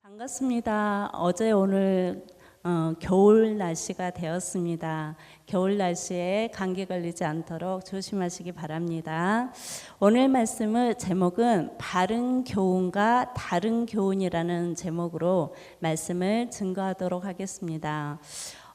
반갑습니다. 어제 오늘 겨울 날씨가 되었습니다. 겨울 날씨에 감기 걸리지 않도록 조심하시기 바랍니다. 오늘 말씀의 제목은 바른 교훈과 다른 교훈이라는 제목으로 말씀을 증거하도록 하겠습니다.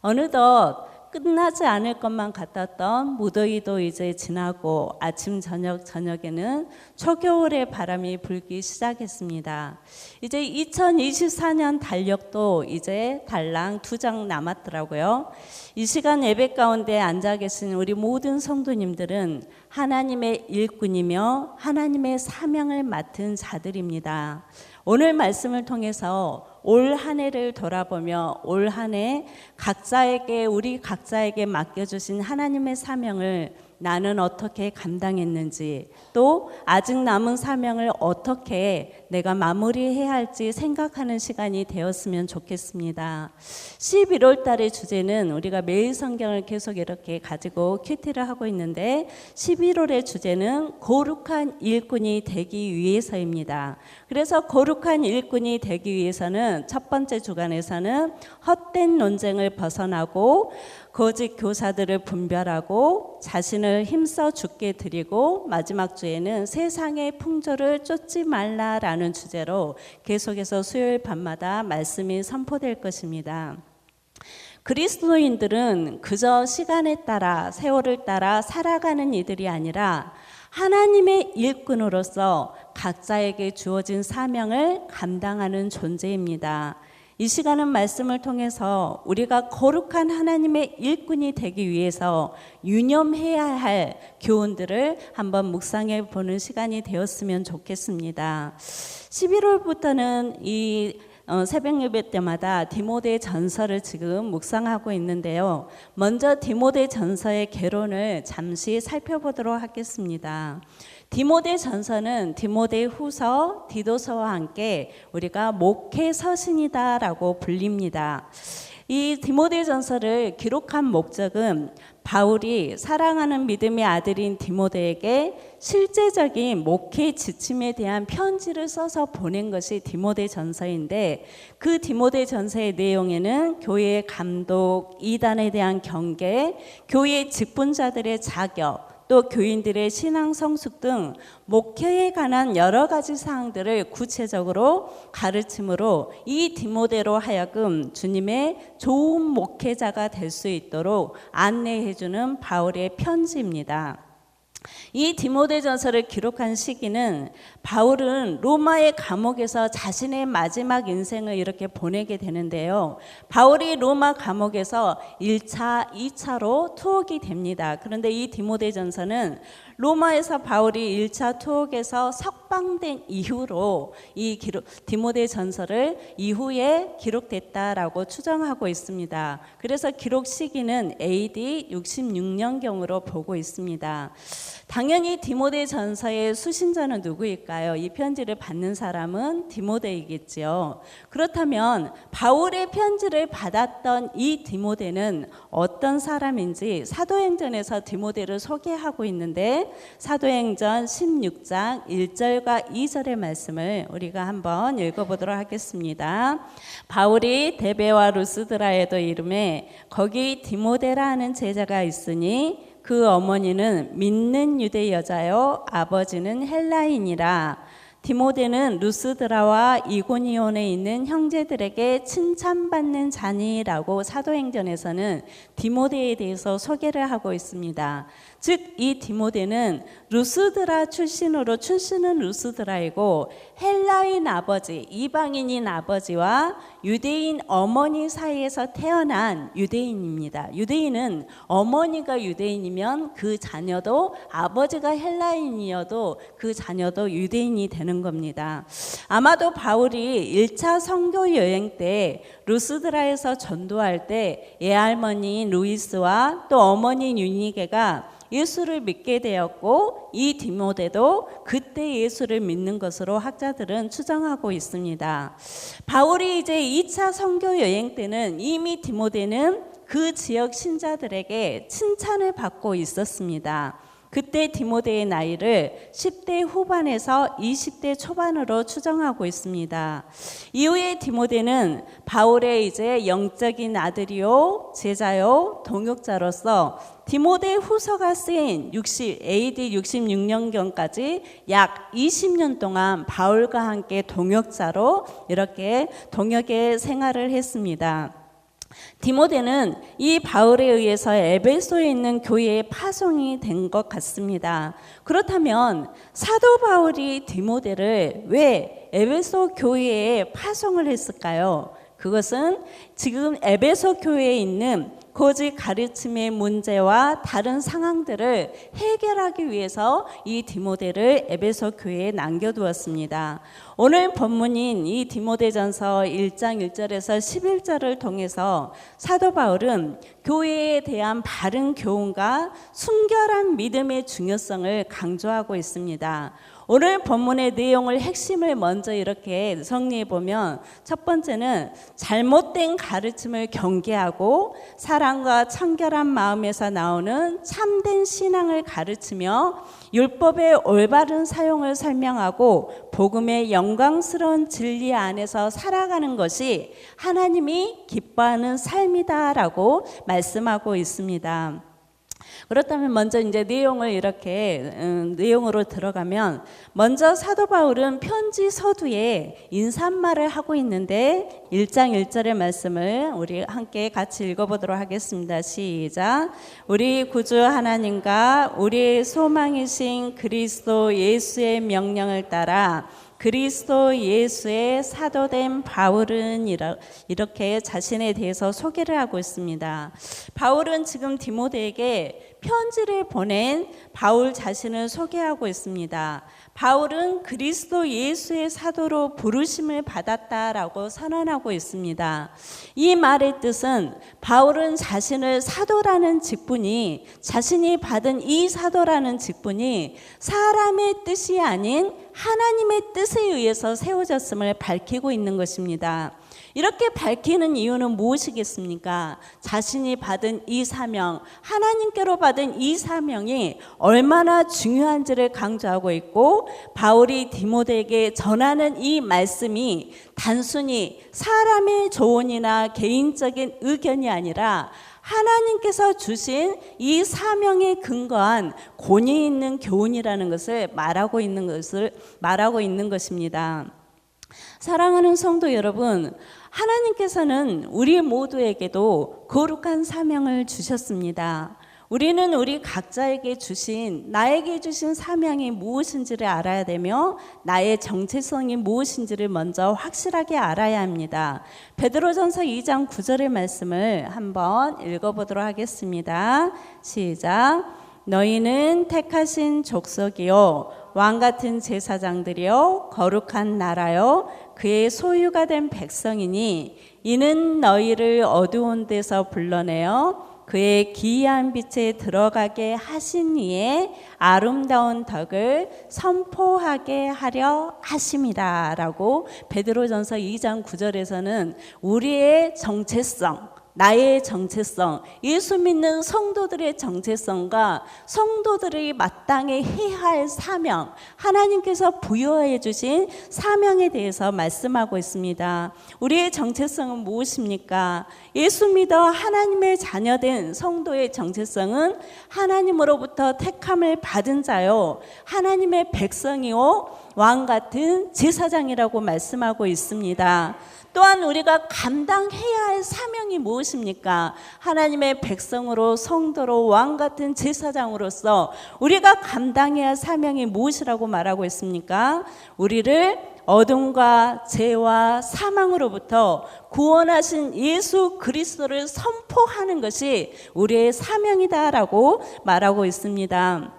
어느덧 끝나지 않을 것만 같았던 무더위도 이제 지나고 아침 저녁에는 초겨울의 바람이 불기 시작했습니다. 이제 2024년 달력도 이제 달랑 2장 남았더라고요. 이 시간 예배 가운데 앉아 계신 우리 모든 성도님들은 하나님의 일꾼이며 하나님의 사명을 맡은 자들입니다. 오늘 말씀을 통해서 올 한 해를 돌아보며 올 한 해 우리 각자에게 맡겨주신 하나님의 사명을 나는 어떻게 감당했는지, 또 아직 남은 사명을 어떻게 내가 마무리해야 할지 생각하는 시간이 되었으면 좋겠습니다. 11월 달의 주제는 우리가 매일 성경을 계속 이렇게 가지고 큐티를 하고 있는데 11월의 주제는 거룩한 일꾼이 되기 위해서입니다. 그래서 거룩한 일꾼이 되기 위해서는 첫 번째 주간에서는 헛된 논쟁을 벗어나고 거짓 교사들을 분별하고 자신을 힘써 죽게 드리고, 마지막 주에는 세상의 풍조를 쫓지 말라라는 주제로 계속해서 수요일 밤마다 말씀이 선포될 것입니다. 그리스도인들은 그저 시간에 따라 세월을 따라 살아가는 이들이 아니라 하나님의 일꾼으로서 각자에게 주어진 사명을 감당하는 존재입니다. 이 시간은 말씀을 통해서 우리가 거룩한 하나님의 일꾼이 되기 위해서 유념해야 할 교훈들을 한번 묵상해 보는 시간이 되었으면 좋겠습니다. 11월부터는 이 새벽 예배 때마다 디모데 전서를 지금 묵상하고 있는데요. 먼저 디모데 전서의 개론을 잠시 살펴보도록 하겠습니다. 디모데 전서는 디모데 후서, 디도서와 함께 우리가 목회 서신이다라고 불립니다. 이 디모데 전서를 기록한 목적은 바울이 사랑하는 믿음의 아들인 디모데에게 실제적인 목회 지침에 대한 편지를 써서 보낸 것이 디모데 전서인데, 그 디모데 전서의 내용에는 교회의 감독, 이단에 대한 경계, 교회 직분자들의 자격, 또 교인들의 신앙 성숙 등 목회에 관한 여러 가지 사항들을 구체적으로 가르침으로 이 디모데로 하여금 주님의 좋은 목회자가 될 수 있도록 안내해주는 바울의 편지입니다. 이 디모데 전서를 기록한 시기는 바울은 로마의 감옥에서 자신의 마지막 인생을 이렇게 보내게 되는데요. 바울이 로마 감옥에서 1차, 2차로 투옥이 됩니다. 그런데 이 디모데 전서는 로마에서 바울이 1차 투옥에서 석방된 이후로 이 디모데 전서를 이후에 기록됐다라고 추정하고 있습니다. 그래서 기록 시기는 AD 66년경으로 보고 있습니다. 당연히 디모데 전서의 수신자는 누구일까요? 이 편지를 받는 사람은 디모데이겠지요. 그렇다면 바울의 편지를 받았던 이 디모데는 어떤 사람인지 사도행전에서 디모데를 소개하고 있는데, 사도행전 16장 1절과 2절의 말씀을 우리가 한번 읽어보도록 하겠습니다. 바울이 데베와 루스드라에도 이름에 거기 디모데라 하는 제자가 있으니 그 어머니는 믿는 유대 여자요 아버지는 헬라인이라. 디모데는 루스드라와 이고니온에 있는 형제들에게 칭찬받는 자니라고 사도행전에서는 디모데에 대해서 소개를 하고 있습니다. 즉 이 디모데는 루스드라 출신은 루스드라이고 헬라인 아버지, 이방인인 아버지와 유대인 어머니 사이에서 태어난 유대인입니다. 유대인은 어머니가 유대인이면 그 자녀도, 아버지가 헬라인이어도 그 자녀도 유대인이 되는 겁니다. 아마도 바울이 1차 선교 여행 때 루스드라에서 전도할 때 애할머니 루이스와 또 어머니 유니게가 예수를 믿게 되었고, 이 디모데도 그때 예수를 믿는 것으로 학자들은 추정하고 있습니다. 바울이 이제 2차 선교 여행 때는 이미 디모데는 그 지역 신자들에게 칭찬을 받고 있었습니다. 그때 디모데의 나이를 10대 후반에서 20대 초반으로 추정하고 있습니다. 이후에 디모데는 바울의 이제 영적인 아들이요, 제자요, 동역자로서 디모데 후서가 쓰인 AD 66년경까지 약 20년 동안 바울과 함께 동역자로 이렇게 동역의 생활을 했습니다. 디모데는 이 바울에 의해서 에베소에 있는 교회에 파송이 된 것 같습니다. 그렇다면 사도 바울이 디모데를 왜 에베소 교회에 파송을 했을까요? 그것은 지금 에베소 교회에 있는 거짓 가르침의 문제와 다른 상황들을 해결하기 위해서 이 디모데를 에베소 교회에 남겨두었습니다. 오늘 본문인 이 디모데전서 1장 1절에서 11절을 통해서 사도 바울은 교회에 대한 바른 교훈과 순결한 믿음의 중요성을 강조하고 있습니다. 오늘 본문의 내용을 핵심을 먼저 이렇게 정리해 보면 첫 번째는 잘못된 가르침을 경계하고 사랑과 청결한 마음에서 나오는 참된 신앙을 가르치며 율법의 올바른 사용을 설명하고 복음의 영광스러운 진리 안에서 살아가는 것이 하나님이 기뻐하는 삶이다라고 말씀하고 있습니다. 그렇다면 먼저 이제 내용을 이렇게 내용으로 들어가면 먼저 사도 바울은 편지 서두에 인사말을 하고 있는데 1장 1절의 말씀을 우리 함께 같이 읽어보도록 하겠습니다. 시작. 우리 구주 하나님과 우리의 소망이신 그리스도 예수의 명령을 따라 그리스도 예수의 사도된 바울은 이렇게 자신에 대해서 소개를 하고 있습니다. 바울은 지금 디모데에게 편지를 보낸 바울 자신을 소개하고 있습니다. 바울은 그리스도 예수의 사도로 부르심을 받았다라고 선언하고 있습니다. 이 말의 뜻은 바울은 자신을 사도라는 직분이 자신이 받은 이 사도라는 직분이 사람의 뜻이 아닌 하나님의 뜻에 의해서 세워졌음을 밝히고 있는 것입니다. 이렇게 밝히는 이유는 무엇이겠습니까? 자신이 받은 이 사명, 하나님께로 받은 이 사명이 얼마나 중요한지를 강조하고 있고 바울이 디모데에게 전하는 이 말씀이 단순히 사람의 조언이나 개인적인 의견이 아니라 하나님께서 주신 이 사명에 근거한 권위 있는 교훈이라는 것을 말하고 있는 것입니다. 사랑하는 성도 여러분, 하나님께서는 우리 모두에게도 거룩한 사명을 주셨습니다. 우리는 우리 각자에게 나에게 주신 사명이 무엇인지를 알아야 되며 나의 정체성이 무엇인지를 먼저 확실하게 알아야 합니다. 베드로전서 2장 9절의 말씀을 한번 읽어보도록 하겠습니다. 시작. 너희는 택하신 족속이요 왕같은 제사장들이요 거룩한 나라요 그의 소유가 된 백성이니 이는 너희를 어두운 데서 불러내어 그의 기이한 빛에 들어가게 하신 이의 아름다운 덕을 선포하게 하려 하심이라 라고 베드로전서 2장 9절에서는 우리의 정체성, 나의 정체성, 예수 믿는 성도들의 정체성과 성도들이 마땅히 해야 할 사명, 하나님께서 부여해 주신 사명에 대해서 말씀하고 있습니다. 우리의 정체성은 무엇입니까? 예수 믿어 하나님의 자녀된 성도의 정체성은 하나님으로부터 택함을 받은 자요, 하나님의 백성이요 왕 같은 제사장이라고 말씀하고 있습니다. 또한 우리가 감당해야 할 사명이 무엇입니까? 하나님의 백성으로 성도로 왕 같은 제사장으로서 우리가 감당해야 할 사명이 무엇이라고 말하고 있습니까? 우리를 어둠과 죄와 사망으로부터 구원하신 예수 그리스도를 선포하는 것이 우리의 사명이다라고 말하고 있습니다.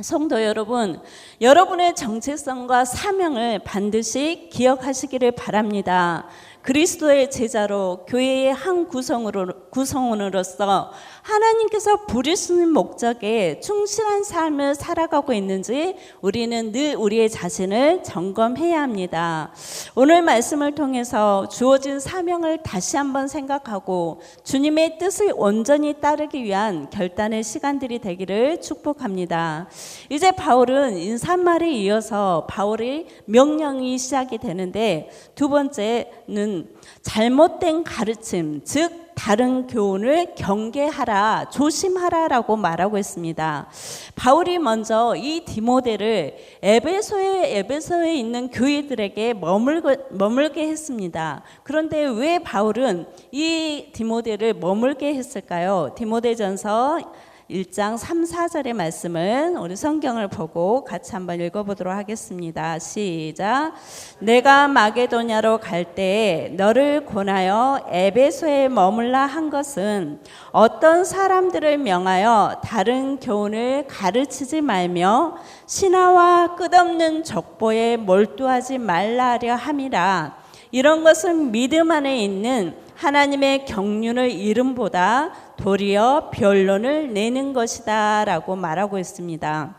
성도 여러분, 여러분의 정체성과 사명을 반드시 기억하시기를 바랍니다. 그리스도의 제자로 교회의 한 구성원으로서 하나님께서 부르시는 목적에 충실한 삶을 살아가고 있는지 우리는 늘 우리의 자신을 점검해야 합니다. 오늘 말씀을 통해서 주어진 사명을 다시 한번 생각하고 주님의 뜻을 온전히 따르기 위한 결단의 시간들이 되기를 축복합니다. 이제 바울은 인사말에 이어서 바울의 명령이 시작이 되는데, 두 번째는 잘못된 가르침, 즉 다른 교훈을 경계하라, 조심하라라고 말하고 있습니다. 바울이 먼저 이 디모데를 에베소에 있는 교회들에게 머물게 했습니다. 그런데 왜 바울은 이 디모데를 머물게 했을까요? 디모데전서 1장 3, 4절의 말씀은 우리 성경을 보고 같이 한번 읽어보도록 하겠습니다. 시작. 내가 마게도냐로 갈 때에 너를 권하여 에베소에 머물라 한 것은 어떤 사람들을 명하여 다른 교훈을 가르치지 말며 신화와 끝없는 족보에 몰두하지 말라 하려 함이라. 이런 것은 믿음 안에 있는 하나님의 경륜을 이름보다 도리어 변론을 내는 것이다 라고 말하고 있습니다.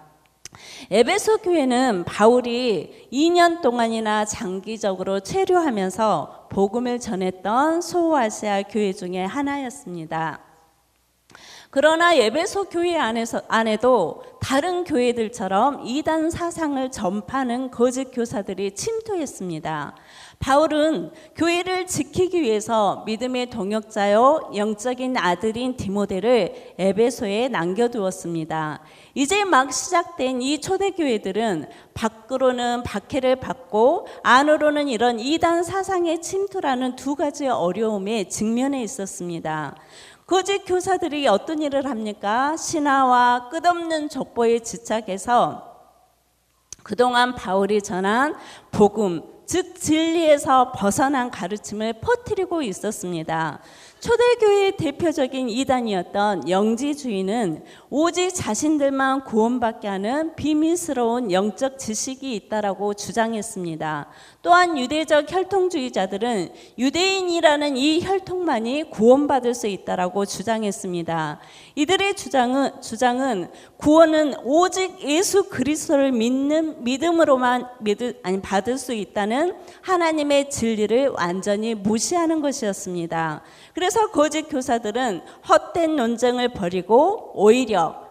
에베소 교회는 바울이 2년 동안이나 장기적으로 체류하면서 복음을 전했던 소아시아 교회 중에 하나였습니다. 그러나 에베소 교회 안에도 다른 교회들처럼 이단 사상을 전파하는 거짓 교사들이 침투했습니다. 바울은 교회를 지키기 위해서 믿음의 동역자요 영적인 아들인 디모데를 에베소에 남겨두었습니다. 이제 막 시작된 이 초대교회들은 밖으로는 박해를 받고 안으로는 이런 이단 사상의 침투라는 두 가지 어려움에 직면해 있었습니다. 거짓 교사들이 어떤 일을 합니까? 신화와 끝없는 족보에 집착해서 그동안 바울이 전한 복음, 즉 진리에서 벗어난 가르침을 퍼뜨리고 있었습니다. 초대교회의 대표적인 이단이었던 영지주의는 오직 자신들만 구원받게 하는 비밀스러운 영적 지식이 있다라고 주장했습니다. 또한 유대적 혈통주의자들은 유대인이라는 이 혈통만이 구원받을 수 있다라고 주장했습니다. 이들의 주장은 구원은 오직 예수 그리스도를 믿음으로만 받을 수 있다는 하나님의 진리를 완전히 무시하는 것이었습니다. 그래서 거짓 교사들은 헛된 논쟁을 벌이고 오히려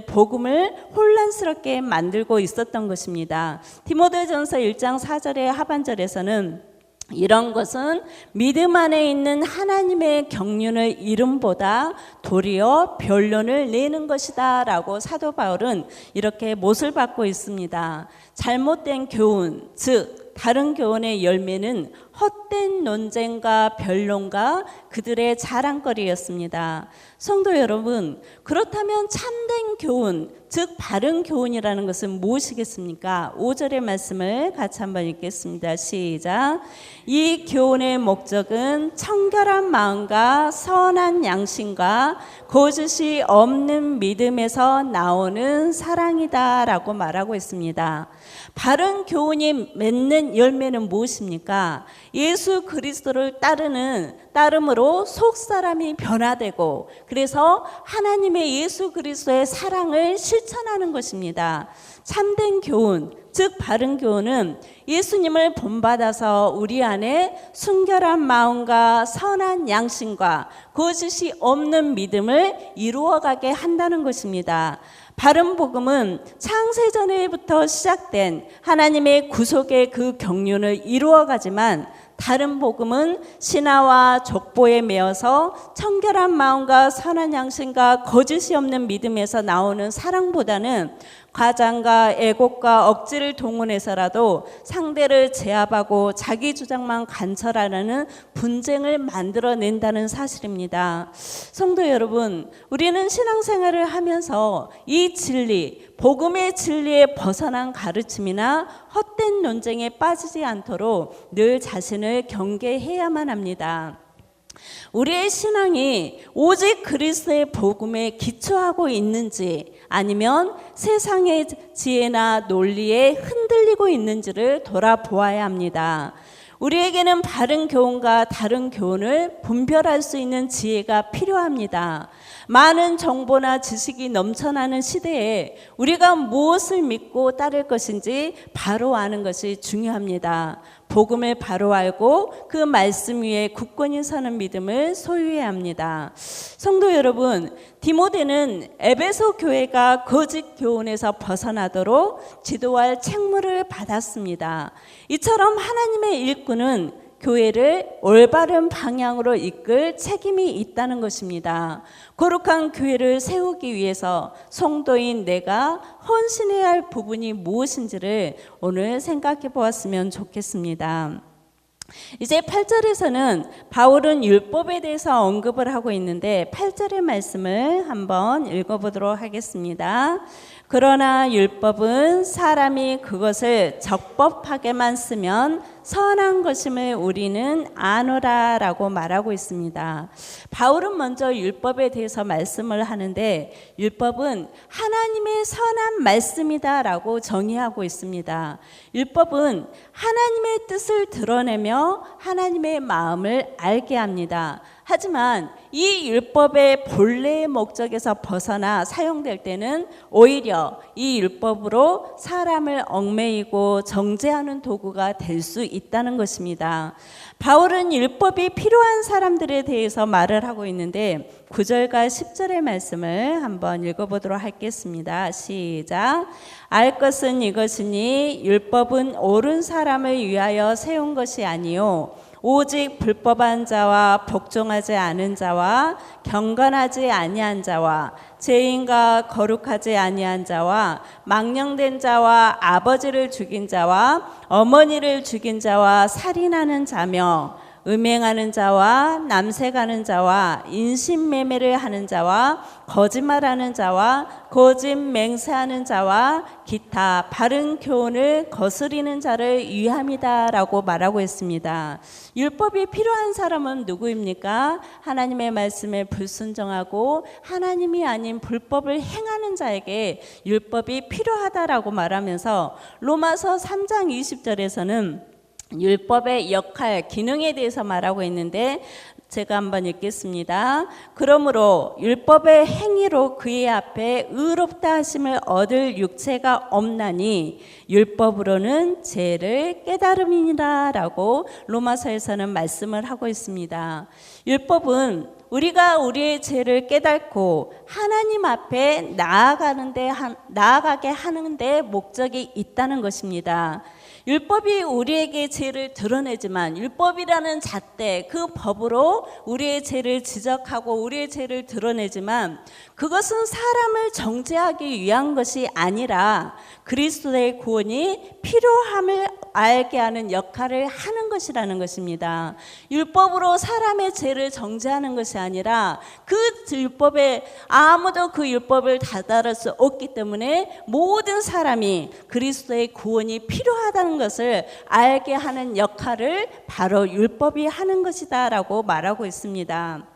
복음을 혼란스럽게 만들고 있었던 것입니다. 디모데전서 1장 4절의 하반절에서는 이런 것은 믿음 안에 있는 하나님의 경륜을 이름보다 도리어 변론을 내는 것이다 라고 사도 바울은 이렇게 못을 받고 있습니다. 잘못된 교훈, 즉 다른 교훈의 열매는 헛된 논쟁과 변론과 그들의 자랑거리였습니다. 성도 여러분, 그렇다면 참된 교훈, 즉 바른 교훈이라는 것은 무엇이겠습니까? 5절의 말씀을 같이 한번 읽겠습니다. 시작. 이 교훈의 목적은 청결한 마음과 선한 양심과 거짓이 없는 믿음에서 나오는 사랑이다 라고 말하고 있습니다. 바른 교훈이 맺는 열매는 무엇입니까? 예수 그리스도를 따름으로 속사람이 변화되고 그래서 하나님의 예수 그리스도의 사랑을 실천하는 것입니다. 참된 교훈, 즉 바른 교훈은 예수님을 본받아서 우리 안에 순결한 마음과 선한 양심과 거짓이 없는 믿음을 이루어가게 한다는 것입니다. 바른 복음은 창세전에부터 시작된 하나님의 구속의 그 경륜을 이루어가지만 다른 복음은 신화와 족보에 매여서 청결한 마음과 선한 양심과 거짓이 없는 믿음에서 나오는 사랑보다는 과장과 애곡과 억지를 동원해서라도 상대를 제압하고 자기 주장만 관철하려는 분쟁을 만들어낸다는 사실입니다. 성도 여러분, 우리는 신앙생활을 하면서 이 진리, 복음의 진리에 벗어난 가르침이나 헛된 논쟁에 빠지지 않도록 늘 자신을 경계해야만 합니다. 우리의 신앙이 오직 그리스도의 복음에 기초하고 있는지 아니면 세상의 지혜나 논리에 흔들리고 있는지를 돌아보아야 합니다. 우리에게는 바른 교훈과 다른 교훈을 분별할 수 있는 지혜가 필요합니다. 많은 정보나 지식이 넘쳐나는 시대에 우리가 무엇을 믿고 따를 것인지 바로 아는 것이 중요합니다. 복음을 바로 알고 그 말씀 위에 굳건히 서는 믿음을 소유해야 합니다. 성도 여러분, 디모데는 에베소 교회가 거짓 교훈에서 벗어나도록 지도할 책무를 받았습니다. 이처럼 하나님의 일꾼은 교회를 올바른 방향으로 이끌 책임이 있다는 것입니다. 거룩한 교회를 세우기 위해서 성도인 내가 헌신해야 할 부분이 무엇인지를 오늘 생각해 보았으면 좋겠습니다. 이제 8절에서는 바울은 율법에 대해서 언급을 하고 있는데 8절의 말씀을 한번 읽어보도록 하겠습니다. 그러나 율법은 사람이 그것을 적법하게만 쓰면 선한 것임을 우리는 아노라 라고 말하고 있습니다. 바울은 먼저 율법에 대해서 말씀을 하는데 율법은 하나님의 선한 말씀이다 라고 정의하고 있습니다. 율법은 하나님의 뜻을 드러내며 하나님의 마음을 알게 합니다. 하지만 이 율법의 본래의 목적에서 벗어나 사용될 때는 오히려 이 율법으로 사람을 얽매이고 정죄하는 도구가 될 수 있다는 것입니다. 바울은 율법이 필요한 사람들에 대해서 말을 하고 있는데 9절과 10절의 말씀을 한번 읽어보도록 하겠습니다. 시작. 알 것은 이것이니 율법은 옳은 사람을 위하여 세운 것이 아니요 오직 불법한 자와 복종하지 않은 자와 경건하지 아니한 자와 죄인과 거룩하지 아니한 자와 망령된 자와 아버지를 죽인 자와 어머니를 죽인 자와 살인하는 자며 음행하는 자와 남색하는 자와 인신매매를 하는 자와 거짓말하는 자와 거짓 맹세하는 자와 기타 바른 교훈을 거스리는 자를 위함이다 라고 말하고 있습니다. 율법이 필요한 사람은 누구입니까? 하나님의 말씀에 불순종하고 하나님이 아닌 불법을 행하는 자에게 율법이 필요하다라고 말하면서 로마서 3장 20절에서는 율법의 역할, 기능에 대해서 말하고 있는데 제가 한번 읽겠습니다. 그러므로 율법의 행위로 그의 앞에 의롭다 하심을 얻을 육체가 없나니 율법으로는 죄를 깨달음이니라 라고 로마서에서는 말씀을 하고 있습니다. 율법은 우리가 우리의 죄를 깨닫고 하나님 앞에 나아가게 하는데 목적이 있다는 것입니다. 율법이 우리에게 죄를 드러내지만 율법이라는 잣대 그 법으로 우리의 죄를 지적하고 우리의 죄를 드러내지만 그것은 사람을 정죄하기 위한 것이 아니라 그리스도의 구원이 필요함을 알게 하는 역할을 하는 것이라는 것입니다. 율법으로 사람의 죄를 정죄하는 것이 아니라 그 율법에 아무도 그 율법을 다다를 수 없기 때문에 모든 사람이 그리스도의 구원이 필요하다는 것을 알게 하는 역할을 바로 율법이 하는 것이다 라고 말하고 있습니다.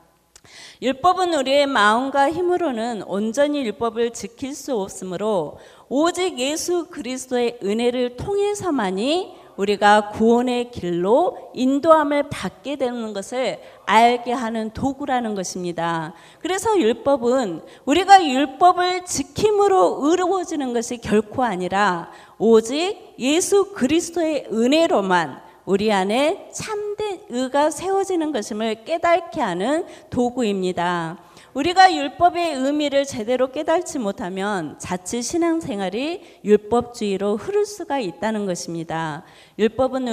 율법은 우리의 마음과 힘으로는 온전히 율법을 지킬 수 없으므로 오직 예수 그리스도의 은혜를 통해서만이 우리가 구원의 길로 인도함을 받게 되는 것을 알게 하는 도구라는 것입니다. 그래서 율법은 우리가 율법을 지킴으로 의로워지는 것이 결코 아니라 오직 예수 그리스도의 은혜로만 우리 안에 참된 의가 세워지는 것임을 깨닫게 하는 도구입니다. 우리가 율법의 의미를 제대로 깨닫지 못하면 자칫 신앙생활이 율법주의로 흐를 수가 있다는 것입니다. 율법은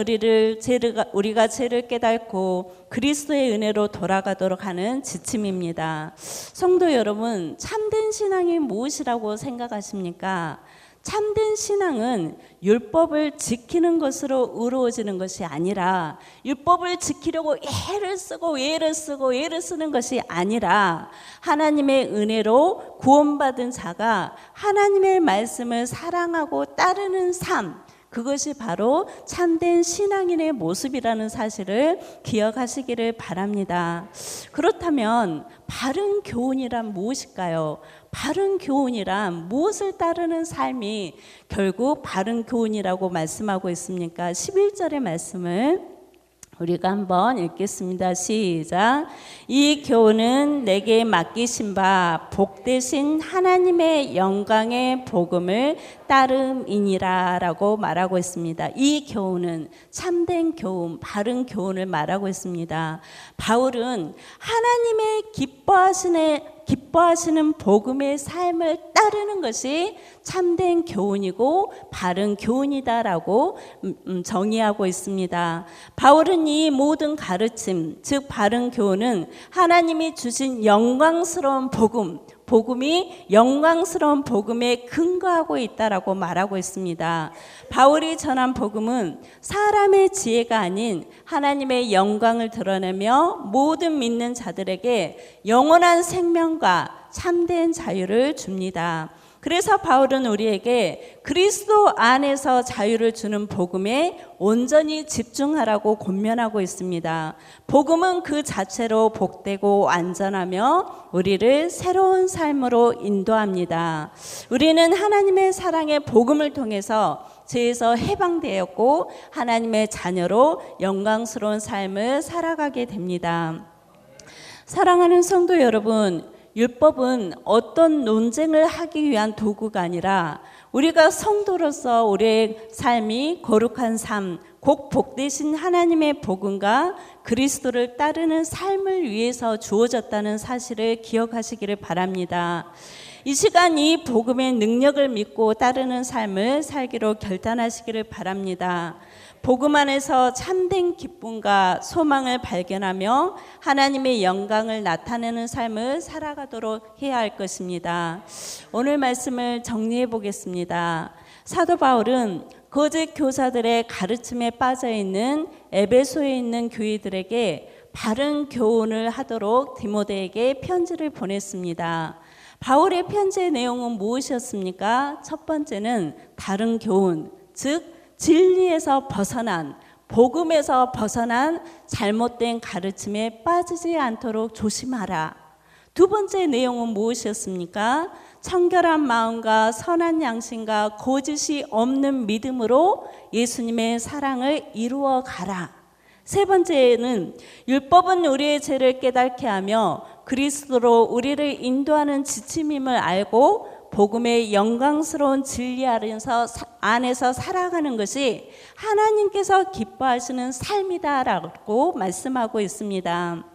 우리가 죄를 깨닫고 그리스도의 은혜로 돌아가도록 하는 지침입니다. 성도 여러분, 참된 신앙이 무엇이라고 생각하십니까? 참된 신앙은 율법을 지키는 것으로 의로워지는 것이 아니라 율법을 지키려고 애를 쓰는 것이 아니라 하나님의 은혜로 구원받은 자가 하나님의 말씀을 사랑하고 따르는 삶, 그것이 바로 참된 신앙인의 모습이라는 사실을 기억하시기를 바랍니다. 그렇다면 바른 교훈이란 무엇일까요? 바른 교훈이란 무엇을 따르는 삶이 결국 바른 교훈이라고 말씀하고 있습니까? 11절의 말씀을 우리가 한번 읽겠습니다. 시작. 이 교훈은 내게 맡기신 바 복되신 하나님의 영광의 복음을 따름이니라 라고 말하고 있습니다. 이 교훈은 참된 교훈, 바른 교훈을 말하고 있습니다. 바울은 하나님의 기뻐하시는 복음의 삶을 따르는 것이 참된 교훈이고 바른 교훈이다라고 정의하고 있습니다. 바울은 이 모든 가르침, 즉 바른 교훈은 하나님이 주신 영광스러운 복음이 영광스러운 복음에 근거하고 있다라고 말하고 있습니다. 바울이 전한 복음은 사람의 지혜가 아닌 하나님의 영광을 드러내며 모든 믿는 자들에게 영원한 생명과 참된 자유를 줍니다. 그래서 바울은 우리에게 그리스도 안에서 자유를 주는 복음에 온전히 집중하라고 권면하고 있습니다. 복음은 그 자체로 복되고 완전하며 우리를 새로운 삶으로 인도합니다. 우리는 하나님의 사랑의 복음을 통해서 죄에서 해방되었고 하나님의 자녀로 영광스러운 삶을 살아가게 됩니다. 사랑하는 성도 여러분, 율법은 어떤 논쟁을 하기 위한 도구가 아니라 우리가 성도로서 우리의 삶이 거룩한 삶, 곧 복되신 하나님의 복음과 그리스도를 따르는 삶을 위해서 주어졌다는 사실을 기억하시기를 바랍니다. 이 시간 이 복음의 능력을 믿고 따르는 삶을 살기로 결단하시기를 바랍니다. 복음 안에서 참된 기쁨과 소망을 발견하며 하나님의 영광을 나타내는 삶을 살아가도록 해야 할 것입니다. 오늘 말씀을 정리해 보겠습니다. 사도 바울은 거짓 교사들의 가르침에 빠져 있는 에베소에 있는 교회들에게 바른 교훈을 하도록 디모데에게 편지를 보냈습니다. 바울의 편지의 내용은 무엇이었습니까? 첫 번째는 다른 교훈, 즉 진리에서 벗어난, 복음에서 벗어난 잘못된 가르침에 빠지지 않도록 조심하라. 두 번째 내용은 무엇이었습니까? 청결한 마음과 선한 양심과 거짓이 없는 믿음으로 예수님의 사랑을 이루어 가라. 세 번째는 율법은 우리의 죄를 깨닫게 하며 그리스도로 우리를 인도하는 지침임을 알고 복음의 영광스러운 진리 안에서 살아가는 것이 하나님께서 기뻐하시는 삶이다라고 말씀하고 있습니다.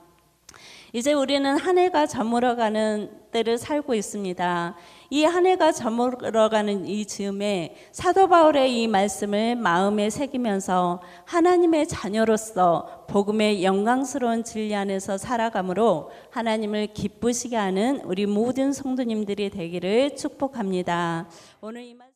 이제 우리는 한 해가 저물어가는 때를 살고 있습니다. 이 한 해가 저물어가는 이 즈음에 사도 바울의 이 말씀을 마음에 새기면서 하나님의 자녀로서 복음의 영광스러운 진리 안에서 살아감으로 하나님을 기쁘시게 하는 우리 모든 성도님들이 되기를 축복합니다. 오늘 이